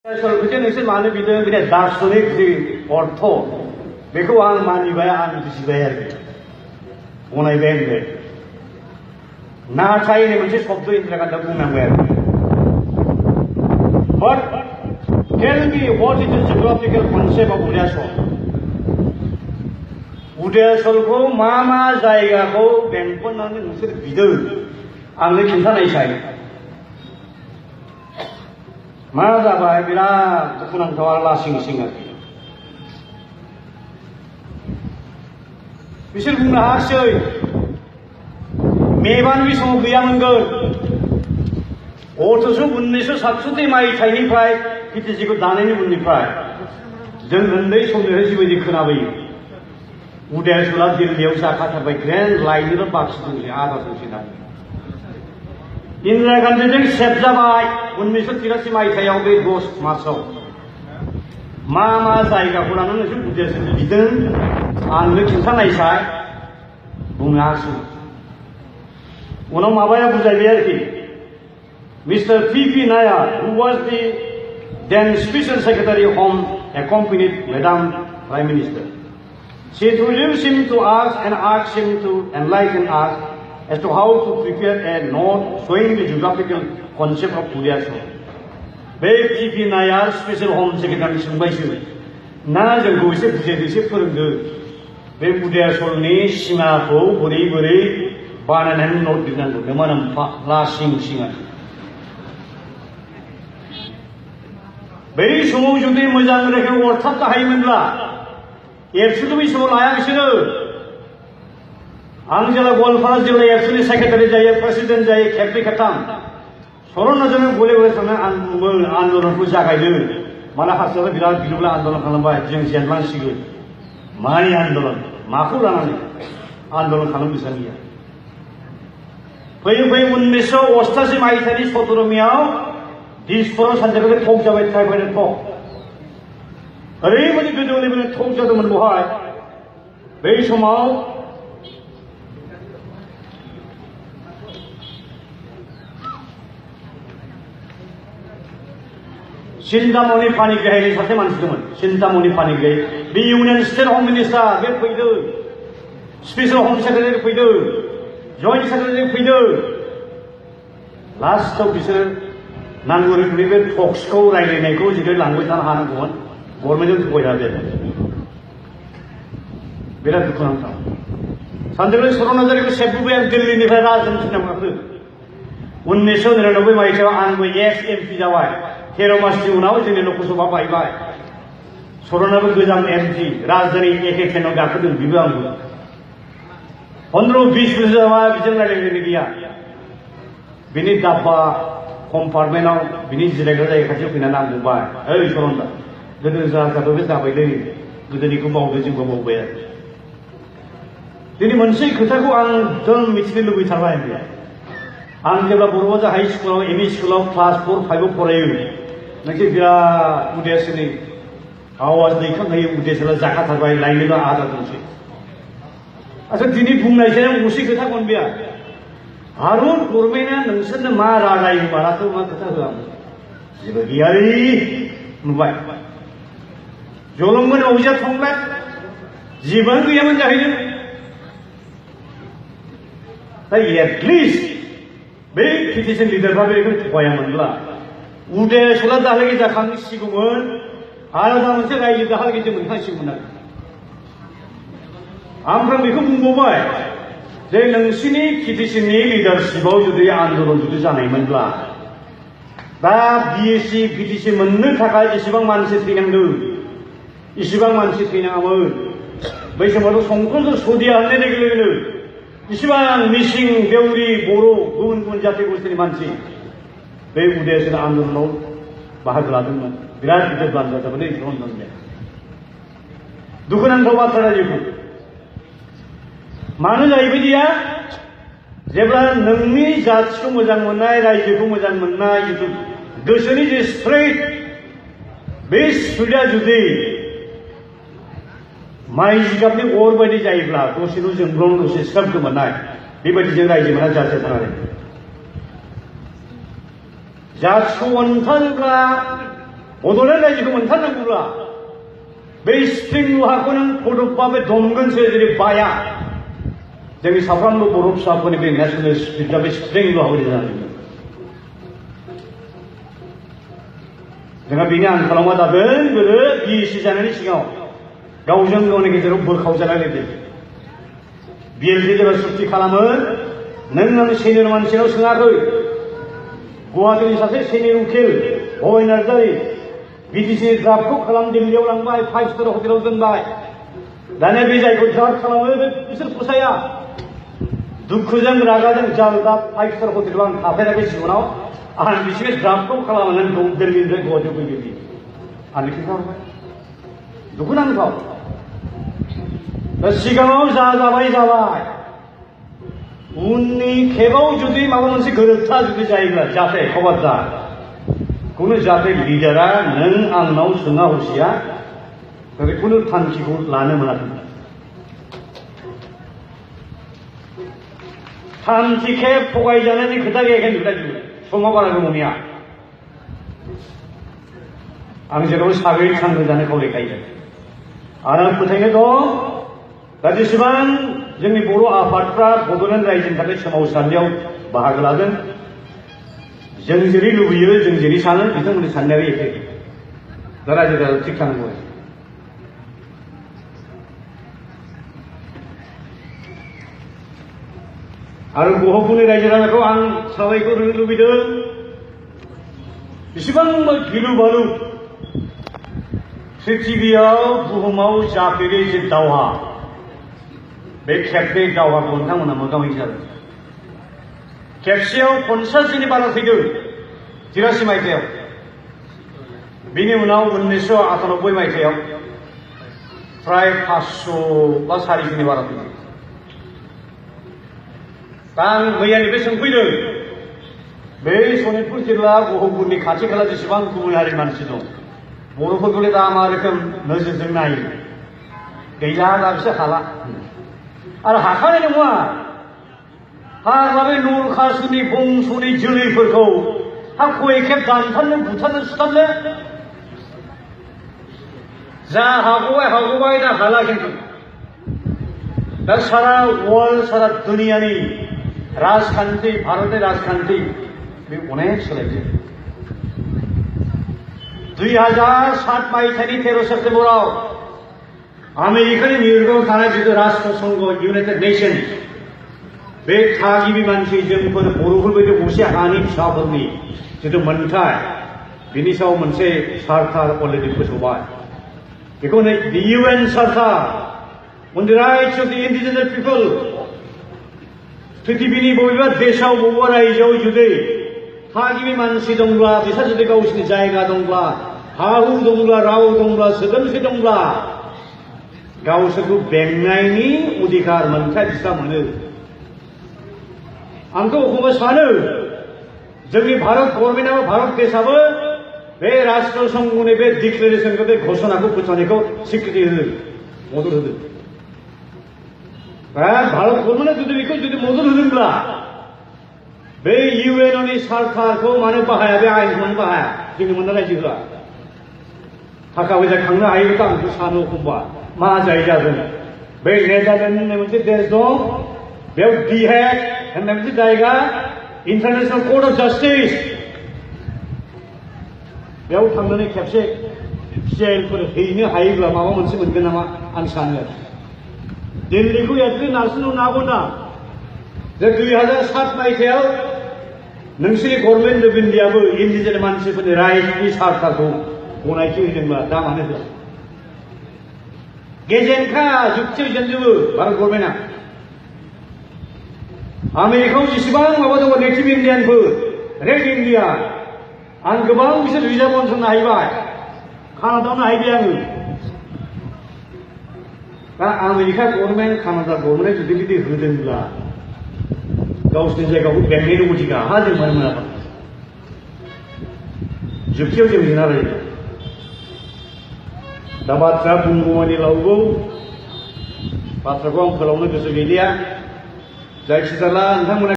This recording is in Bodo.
그게 नोंसोर मानो बिदों बिदि दार्शनिक जि अर्थ बेखौ आं मानिबाय आं बुजिबाय आरोखि गनायबाय आंबो नाथाय होननाय मोनसे शब्द इन्दिरा गान्धीया बुंनांबाय आरोखि but tell me what is the geographical concept of Udayachal उदयाचलखौ मा जायगाखौ बेंखननानै नोंसोर बिदों आंनो खिन्थानायसाय मा जाबाय बिराद दुखुनांथाव आरो लासिं सिं आरोखि बिसोर बुंनो हायासै मेबानो बे समाव गैयामोनगोन अथ'स' 1967 मायथाइनिफ्राय पिटिसिखौ दानायनि उननिफ्राय जों उन्दै समनिफ्राय जिबायदि खोनाबोयो उदयाचलआ दिल्लीयाव जाखाथारबाय ग्रेन्ड लाइननिल' बाखि दंसै आधा दंसै दा इन्दिरा गान्धीजों सेभ जाबाय 1983 मायथाइयाव बे 10 मार्चआव मा जायगाखौ लानानै नोंसोर उदयाचल बिदों आंनो खिन्थानायसाय बुंनो हायासै उनाव माबाया बुजायबाय आरोखि Mr. P.P. Nair, who was the then Special Secretary Home, accompanied Madam Prime Minister. She introduced him to us and asked him to enlighten us as to how to prepare a note showing the geographical concept of Udayachal. बे P.P. Nair, Special Home Secretary सोंबायसो ना जोंखौ एसे बुजायदो एसे फोरोंदो बे उदयाचलनि सिमाखौ बोरै बानायनानै नट लिरनांगौ नोमा नोम्फा लासिं सिङा बै समाव जुदि मोजां रोखोम अरथाबनो हायोमोनब्ला एबसुखौ बै समाव लाया बिसोरो आं जेला गवालपारा जिल्ला एबसुनि सेक्रेटारि जायो प्रेसिडेन्ट जायो खेबनै खेबथाम सर'नाजों गले थांना आं बुंगोन आन्दलनखौ जागायदो माला हारसाया बिराद गिलुबाला आन्दलन खालामबाय जों जेनलांसिगोन मानि आन्दलन माखौ लानानै आन्दलन खालामनो गोसो गैया फैयै 1988 मायथाइनि 17 मेआव दिसपुराव सानसेखालि थक जाबाय ट्राइबेल थक ओरैबायदि गोजौ लेभेलनि थक जादोंमोन बेवहाय बै समाव चिन्तामणि पानिग्राहिनि सासे मानसि दंमोन चिन्तामणि पानिग्राहि बे इउनियन स्टेट हम मिनिस्टार बे फैदों स्पेसियेल हम सेक्रेटारि फैदों जइन्ट सेक्रेटारि फैदों लास्टआव बिसोर नांगौ रोखोमनि बे टक्सखौ रायज्लायनायखौ जुदि लांबाय थानो हानांगौमोन गभर्नमेन्टजों थगायना बिराद दुखुनांथाव सानसेखालि सर'नाजारिखौ सेबबोबाय आं दिल्लीनिफ्राय राजधानी नामाखौ 1999 मायथाइयाव आंबो एक्स एमपि जाबाय 13 मासनि उनाव जोंनि लकसभा बायबाय सर'नाबो गोजाम एमपि राजधानी एखे ट्रेनाव गाखोदों बिबो आंबो 15-20 बोसोर जाबाय बिजों रायज्लायनो गैया बिनि दाब्बा कम्पार्टमेन्टआव बिनि जिरायग्रा जायगा खाथियाव फैनानै आं बुंबाय ओइ सर'ना गोदो जाहाबो बे जाबायलै गोदोनिखौ मावदो जोंबो मावबाय आरो दिनै मोनसे खोथाखौ आं जों मिथिनो लुबैथारबाय आं जेब्ला बर'बाजार हाइ स्कुलाव एमइ स्कुलाव क्लास 4-5 फरायो नोंसोर बिराद उदयाचलनि आवाज दैखांहोयो उदयाचलआ जाखाथारबाय लायनोल' आदा दंसै आच्छा दिनै बुंनायसै आं गंसे खोथा खनबिया भारत गभर्नमेन्टआ नोंसोरनो मा रादायो मालाखौ मा खोथा होआ जेबो गैयालै नुबाय जलंमोन अजा थंलाय जेबो गैयामोन जाहैदों दा एटलिस्ट बे पिटिसन लिडारफ्रा बेखौ थगायामोनब्ला उदयाचलआ दाहालागै जाखांसिगौमोन आलादा मोनसे रायजो दाहालागै जों मोनखांसिगौमोन आरो आमफ्राय बेखौ बुंबावबाय जे नोंसिनि पिटिसननि लिडारशिपआव जुदि आन्दलन जुदि जानायमोनब्ला दा बिएससि पिटिसन मोननो थाखाय जेसेबां मानसि थैनांदों इसेबां मानसि थैनाङामोन बै समावथ' संकल्प सदिया होननाय लोगो लोगोनो इसेबां मिसिं देउरि बर' गुबुन जाथि गोष्ठीनि मानसि बे उदयाचल आन्दलनाव बाहागो लादोंमोन बिराद गिदिर बान्जा जाबाय सर'ना दुखुनांथाव बाथ्रा रायजोखौ मानो जाहैबायदिया जेब्ला नोंनि जाथिखौ मोजां मोननाय रायजोखौ मोजां मोननाय जिथु गोसोनि जे स्प्रिट बे स्प्रिटआ जुदि माइ जिगाबनि अर बायदि जायोब्ला दसेनो जोंब्लाव दसे स्राब गोमोरनाय बेबायदिजों रायजो मोना जाथि थानानै जाथिखौ अनथारोब्ला बड'लेण्ड रायजोखौ मोनथारनांगौब्ला बे स्प्रिं लहाखौ नों फदबबा बे दमगोनसो जुदि बाया जोंनि साफ्रोमबो बर' फिसाफोरनि बे नेसनेल स्पिरिटआ बे स्प्रिं लहाखौ जानांगोन। जोंहा बेनि आंखालाव मा जादों गोदो बिएसि जानायनि सिगाङाव गावजों गावनि गेजेराव बोखावजालायलायदों। बिएलटि जेब्ला सुक्ति खालामो नों आं सिनियर मानसिनाव सोङाखै गुवाहाटीनि सासे सिनियर उकिल भय नार्जारी बिटिसिनि ड्राफ्टखौ खालाम दिल्लीयाव लांबाय 5 स्टार हटेलाव दोनबाय। दानिया बे जायखौ ड्राफ्ट खालामो बिसोर फसाया दुखुजों रागाजों जालदा 5 स्टार हटेलाव आं थाफेराखै जिबनाव आं बिसोर ड्राफ्टखौ खालामनानै दिल्लीनिफ्राय गुवाहाटीयाव फैबाय आं खिन्थाहरबाय दुखु नांथाव। दा सिगाङाव जाबाय उननि खेबाव जुदि माबा मोनसे गोरोबथा जुदि जायोब्ला जाहाथे खबरदार खुनु जाहाथे लिडारा नों आंनाव सोङा हसिया खुनु थांखिखौ लानो मोनाखै। थामथि खेब थगायजानायनि खोथा गैयाखै खोथा समाव बारा गोबावनिया आं जेराव सागै सांग्रां जानो खावलायखायो आरो आं फोथायनाय दं दा जेसेबां जोंनि बर' आफादफ्रा बड'लेण्ड रायजोनि थाखाय सोमावसारनायाव बाहागो लादों जों जेरै लुबैयो जों जेरै सानो बिथांमोननि साननायाबो एखे। दा रायजो राजाया थिग थानांगौ। आरो गहपुरनि रायजो राजाखौ आं साबायखर होनो लुबैदों बेसेबांबा गिलु बालु पृथिबियाव बुहुमाव जाफेरै जे दावहा बे खेबनै दावहाखौ नोंथांमोना मोगा मोगि जादों। खेबसेयाव 50 जोननि बारा थैदों 83 मायथाइयाव। बिनि उनाव 1998 मायथाइयाव फ्राय 500 बा 400 जोननि बारा थैदों। दा आं मैयानिफ्राय सोंफैदों बे सनितपुर जिल्ला गहपुरनि खाथि खाला जेसेबां गुबुन हारिनि मानसि दं बर'फोरखौलाय दा मा रोखोम नोजोरजों नायो गैला दा बिसोर हाला आरो हाखानाय नङा। फाग्ला बे नरखासुरनि बंस'नि जोलैफोरखौ हा खय खेब दानथारनो बुथारनो सुथारनो जा हागौबाय दा हाला खिन्थु दा सारा वर्ल्ड सारा दुनियानि राजखान्थि भारतनि राजखान्थि बे अनेक सोलायदों। 2007 मायथाइनि 13 सेप्तेम्बराव आमेरिकानि निउयर्कआव थानाय जितु राष्ट्र संघ इउनाइटेड नेशन्स बे थागिबि मानसि जोंफोर बर'फोरबायदि गंसे हानि फिसाफोरनि जितु मोन्थाय बिनि सायाव मोनसे चार्टार अलरेडि फोसावबाय। बेखौ नै the UN charter on the rights of the indigenous people. पृथिबिनि बबेबा देशाव बबेबा रायजोआव जुदि थागिबि मानसि दंब्ला बिसोर जुदि गावसिनि जायगा दंब्ला हा हु दंब्ला राव दंब्ला सोदोमस्रि दंब्ला गावसोरखौ बेंनायनि अधिकार मोन्थाय बिस्रा मोनो। आंथ' एखमबा सानो जोंनि भारत गभर्नमेन्टआबो भारत देशआबो बे राष्ट्र संघनि बे डिक्लेरेशनखौ बे घोषणाखौ फोसावनायखौ स्वीकृति होदों मदद होदों। भारत गभर्नमेन्टआ जुदि बेखौ जुदि मदद होदोंब्ला बे UN चार्टारखौ मानो बाहाया बे आयेनखौ मानो बाहाया जोंनि मोनना रायजोफोरा थाखा फैसा खांनो हायोब्ला आं बेखौ सानो एखमबा मा जागोन। बे नेदारलेण्ड होननाय मोनसे देश दं बेयाव दि हेग होननाय मोनसे जायगा इन्टारनेशनेल कर्ट अफ जास्टिस बेयाव थांनानै खेबसे CILफोर हैनो हायोब्ला माबा मोनसे मोनगोन नामा आं सानो। दिल्लीखौ एथले नारसिननो हागौ ना जे 2007 मायथाइयाव नोंसोरनि गभर्नमेन्ट अफ इन्डियाबो इन्डिजिनास मानसिफोरनि राइटनि चार्टारखौ गनायथि होदोंब्ला दा मानो होआ? गेजेनखा जुक्तियाव जेनजोबो भारत गभर्नमेन्टआ। आमेरिकायाव जेसेबां माबा दङ नेटिभ इन्डियानफोर रेड इन्डिया आं गोबां बिसोर रिजार्भ ओनसोल नायबाय कानाडायाव नायबाय आङो। दा आमेरिका गभर्नमेन्ट कानाडा गभर्नमेन्ट जुदि बिदि होदोंब्ला गावसोरनि जायगाखौ बेंनायनि अधिकार हा जों मानो मोनाबा जुक्तियाव जों जेंना रायलायो। दा बाथ्रा बुंगौमानि लावगौ बाथ्राखौ आं फोलावनो गोसो गैलिया। जायखिजाया नोंथांमोना